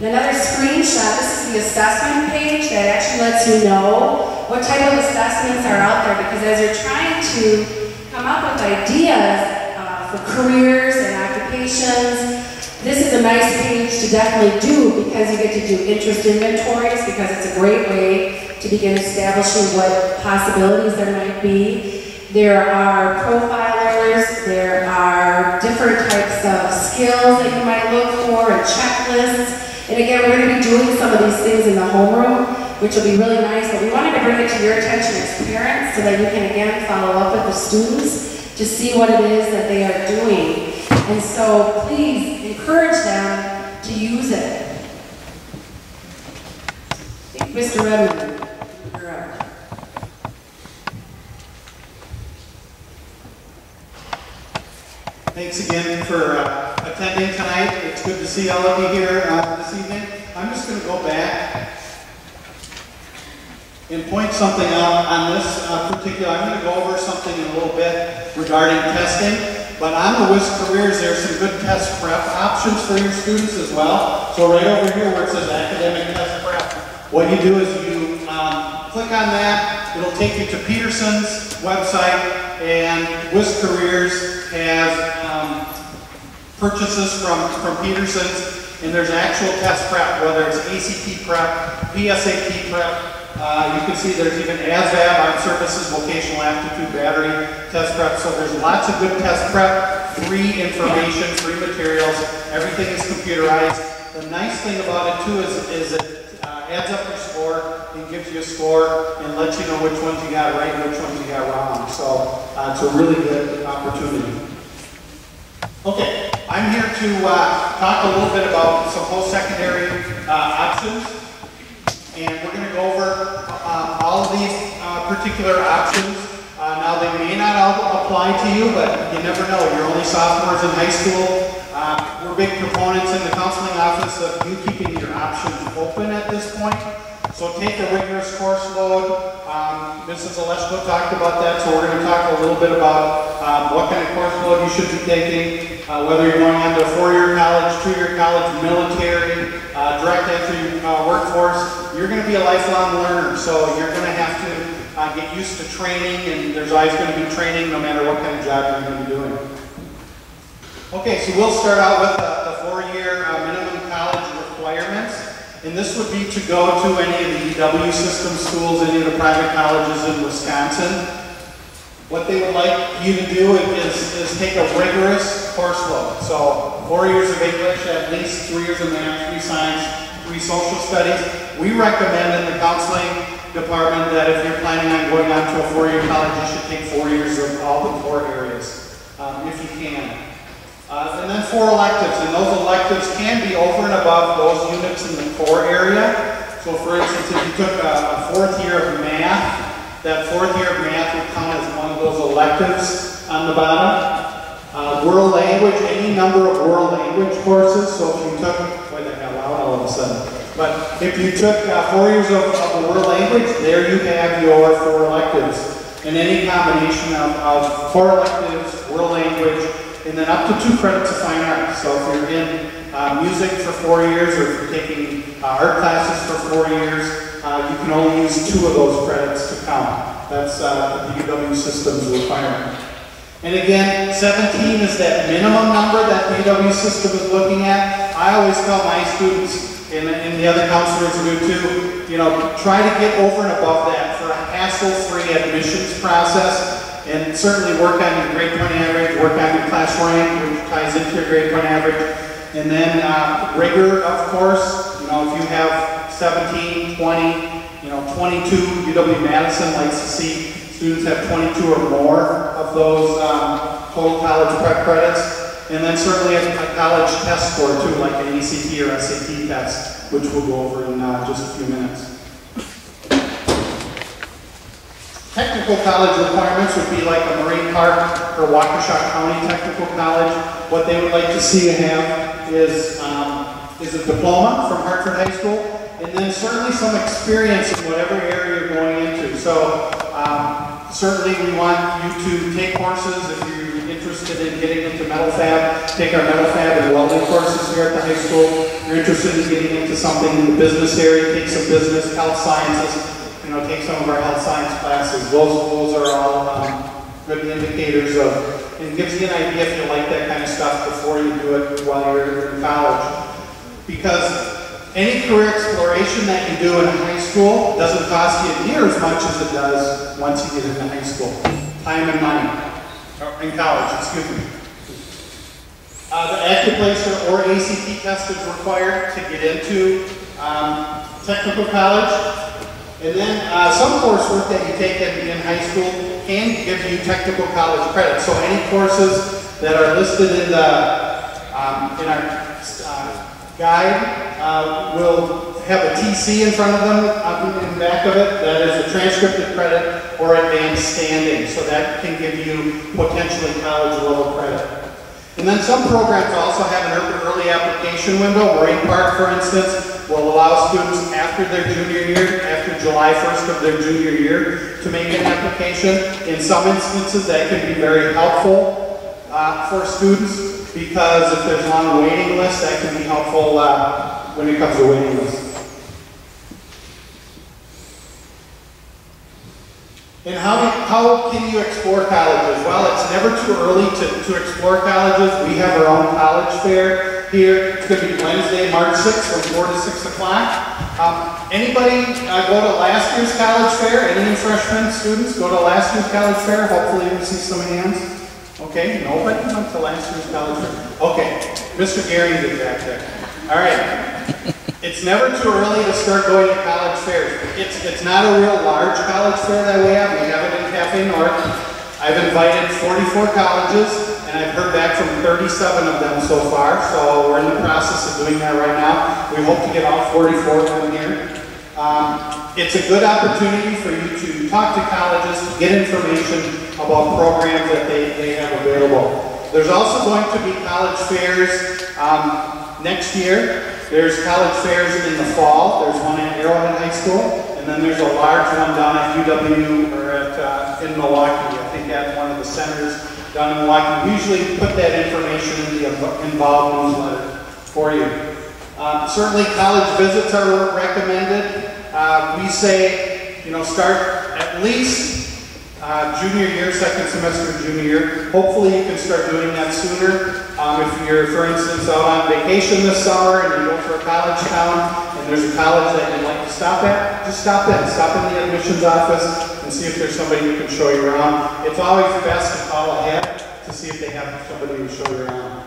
And another screenshot, this is the assessment page that actually lets you know what type of assessments are out there, because as you're trying to come up with ideas for careers and occupations, this is a nice page to definitely do, because you get to do interest inventories, because it's a great way to begin establishing what possibilities there might be. There are profilers, there are different types of skills that you might look for, and checklists. And again, we're going to be doing some of these things in the homeroom, which will be really nice, but we wanted to bring it to your attention as parents so that you can again follow up with the students to see what it is that they are doing. And so please encourage them to use it. I think Mr. Redmond, you're up. Thanks again for attending tonight. It's good to see all of you here this evening. I'm just going to go back and point something out on this particular. I'm going to go over something in a little bit regarding testing. But on the WISC Careers, there's some good test prep options for your students as well. So right over here where it says Academic Test Prep, what you do is you click on that. It'll take you to Peterson's website, and WISC Careers has purchases from Peterson's, and there's actual test prep, whether it's ACT prep, PSAT prep. You can see there's even ASVAB, Armed Services Vocational Aptitude Battery test prep. So there's lots of good test prep, free information, free materials. Everything is computerized. The nice thing about it too is it adds up your score and gives you a score and lets you know which ones you got right and which ones you got wrong. So it's a really good opportunity. Okay, I'm here to talk a little bit about some post-secondary options. And we're going to go over all of these particular options. Now, they may not all apply to you, but you never know. You're only sophomores in high school. We're big proponents in the counseling office of you keeping your options open at this point. So take a rigorous course load. Mrs. Aleshko talked about that, so we're going to talk a little bit about what kind of course load you should be taking, whether you're going on to a 4-year college, 2-year college, military, direct entry workforce. You're going to be a lifelong learner, so you're going to have to get used to training, and there's always going to be training no matter what kind of job you're going to be doing. Okay, so we'll start out with the 4-year minimum college requirements. And this would be to go to any of the EW system schools, any of the private colleges in Wisconsin. What they would like you to do is take a rigorous course load. So 4 years of English, at least 3 years of math, 3 science, 3 social studies. We recommend in the counseling department that if you're planning on going on to a 4-year college, you should take 4 years of all the 4 areas, if you can. And then 4 electives, and those electives can be over and above those units in the core area. So for instance, if you took a 4th year of math, that 4th year of math would count as one of those electives on the bottom. World language, any number of world language courses. So if you took, boy, that got loud all of a sudden. But if you took 4 years of a world language, there you have your 4 electives. And any combination of 4 electives, world language, and then up to 2 credits of fine arts. So if you're in music for 4 years, or if you're taking art classes for 4 years, you can only use 2 of those credits to count. That's the UW system's requirement. And again, 17 is that minimum number that the UW system is looking at. I always tell my students, and the other counselors do too, you know, try to get over and above that for a hassle-free admissions process. And certainly work on your grade point average, work on your class rank, which ties into your grade point average. And then rigor, of course. You know, if you have 17, 20, 22, UW-Madison likes to see students have 22 or more of those total college prep credits. And then certainly a college test score too, like an ACT or SAT test, which we'll go over in just a few minutes. Technical college requirements would be like a Marine Park or Waukesha County Technical College. What they would like to see you have is a diploma from Hartford High School, and then certainly some experience in whatever area you're going into. So certainly we want you to take courses if you're interested in getting into metal fab, take our metal fab and welding courses here at the high school. If you're interested in getting into something in the business area, take some business, health sciences, take some of our health science classes. Those are all good indicators of, and gives you an idea if you like that kind of stuff before you do it while you're in college. Because any career exploration that you do in high school doesn't cost you near as much as it does once you get into high school. Time and money. Or in college, excuse me. The Accuplacer or ACT test is required to get into technical college. And then some coursework that you take in high school can give you technical college credit. So any courses that are listed in our guide will have a TC in front of them, in the back of it, that is a transcripted credit or advanced standing. So that can give you potentially college level credit. And then some programs also have an early application window. Marine Park, for instance, will allow students after their junior year, after July 1st of their junior year, to make an application. In some instances, that can be very helpful for students, because if there's a long waiting list, that can be helpful when it comes to waiting lists. And how can you explore colleges? Well, it's never too early to explore colleges. We have our own college fair here. It's going to be Wednesday, March 6th from 4 to 6 o'clock. Anybody go to last year's college fair? Any freshmen students go to last year's college fair? Hopefully we see some hands. Okay, nobody went to last year's college fair. Okay, Mr. Gehring did back there. All right. It's never too early to start going to college fairs. It's not a real large college fair that we have. We have it in Cafe North. I've invited 44 colleges, and I've heard back from 37 of them so far. So we're in the process of doing that right now. We hope to get all 44 of them here. It's a good opportunity for you to talk to colleges, to get information about programs that they have available. There's also going to be college fairs next year. There's college fairs in the fall. There's one at Arrowhead High School, and then there's a large one down at UW or in Milwaukee. I think at one of the centers down in Milwaukee. We usually put that information in the involved newsletter for you. Certainly, college visits are recommended. We say, start at least junior year, second semester junior year. Hopefully you can start doing that sooner. If you're, for instance, out on vacation this summer and you go for a college town and there's a college that you'd like to stop at, just stop in. Stop in the admissions office and see if there's somebody who can show you around. It's always best to call ahead to see if they have somebody to show you around.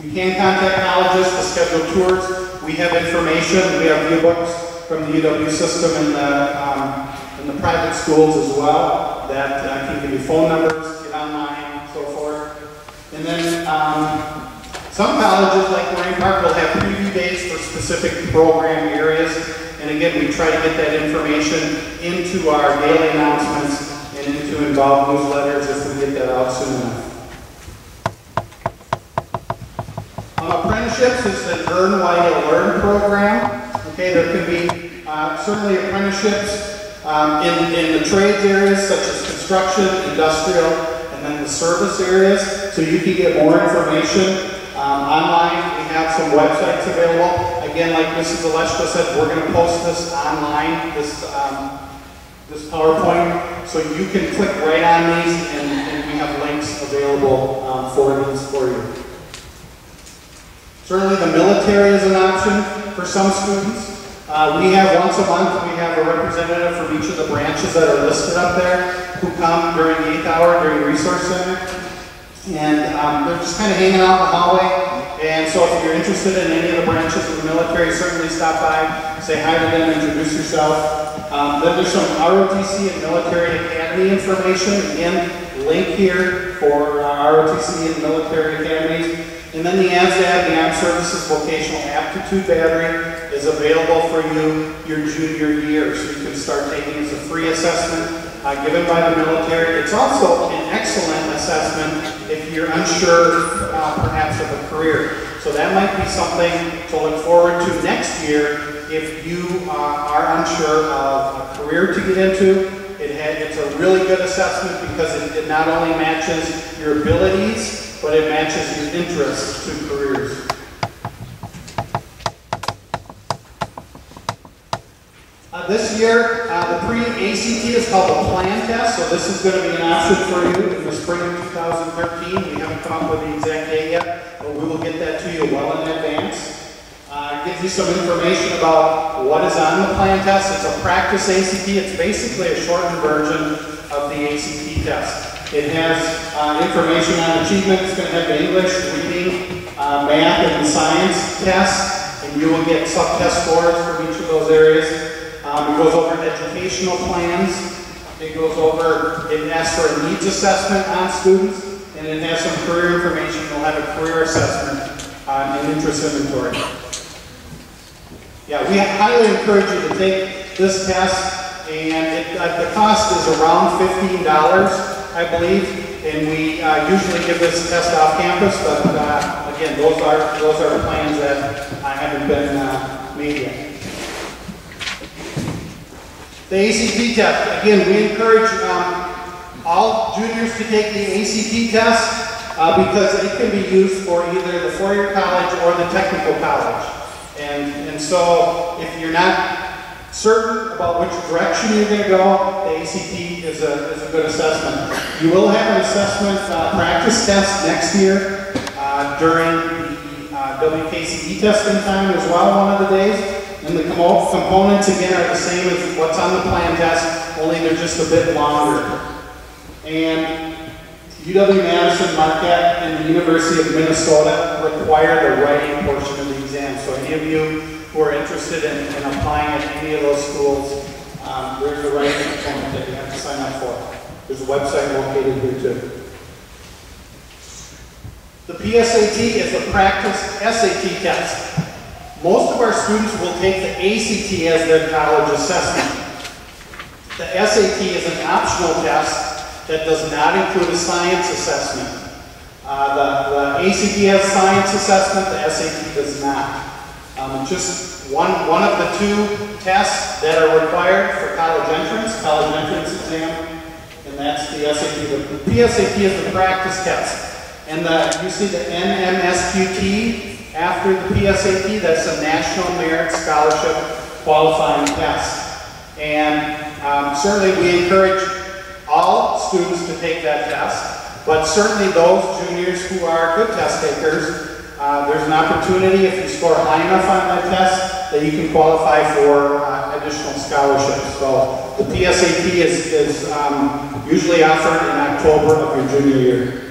You can contact colleges to schedule tours. We have information. We have yearbooks from the UW system and the private schools as well that can give you phone numbers, get online, and so forth. And then some colleges like Marine Park will have preview days for specific program areas. And again, we try to get that information into our daily announcements and into involved newsletters if we get that out soon enough. Apprenticeships is an Earn While You Learn program. Okay, there can be certainly apprenticeships in the trades areas such as construction, industrial, and then the service areas. So you can get more information online. We have some websites available. Again, like Mrs. Aleshko said, we're going to post this online, this PowerPoint, so you can click right on these and we have links available for these for you. Certainly the military is an option for some students. We have once a month, we have a representative from each of the branches that are listed up there who come during the 8th hour during Resource Center. And they're just kind of hanging out in the hallway. And so if you're interested in any of the branches of the military, certainly stop by, say hi to them, introduce yourself. Then there's some ROTC and Military Academy information. Again, link here for ROTC and Military Academies. And then the ASVAB, the Armed Services Vocational Aptitude Battery, is available for you your junior year. So you can start taking it as a free assessment given by the military. It's also an excellent assessment if you're unsure perhaps of a career. So that might be something to look forward to next year if you are unsure of a career to get into. it's a really good assessment because it not only matches your abilities, but it matches your interests to careers. This year, the pre-ACT is called the plan test, so this is going to be an option for you in the spring of 2013. We haven't come up with the exact date yet, but we will get that to you well in advance. It gives you some information about what is on the plan test. It's a practice ACT. It's basically a shortened version of the ACT test. It has information on achievement. It's going to have the English, reading, math, and science tests, and you will get sub-test scores for each of those areas. It goes over educational plans. It goes over, it asks for a needs assessment on students, and it has some career information. You'll have a career assessment and interest inventory. Yeah, we highly encourage you to take this test, and the cost is around $15, I believe, and we usually give this test off campus, but again, those are plans that haven't been made yet. The ACT test, again, we encourage all juniors to take the ACT test because it can be used for either the four-year college or the technical college. And so if you're not certain about which direction you're going to go, the ACT is a good assessment. You will have an assessment practice test next year during the WKCE testing time as well, one of the days. And the components, again, are the same as what's on the plan test, only they're just a bit longer. And UW-Madison, Marquette, and the University of Minnesota require the writing portion of the exam. So any of you who are interested in applying at any of those schools, there's a writing component that you have to sign up for. There's a website located here too. The PSAT is a practice SAT test. Most of our students will take the ACT as their college assessment. The SAT is an optional test that does not include a science assessment. The ACT has science assessment, the SAT does not. Just one of the two tests that are required for college entrance exam, and that's the SAT. The PSAT is the practice test. And you see the NMSQT after the PSAT, that's a National Merit Scholarship Qualifying Test. And certainly we encourage all students to take that test, but certainly those juniors who are good test takers, there's an opportunity if you score high enough on that test that you can qualify for additional scholarships. So the PSAT is usually offered in October of your junior year.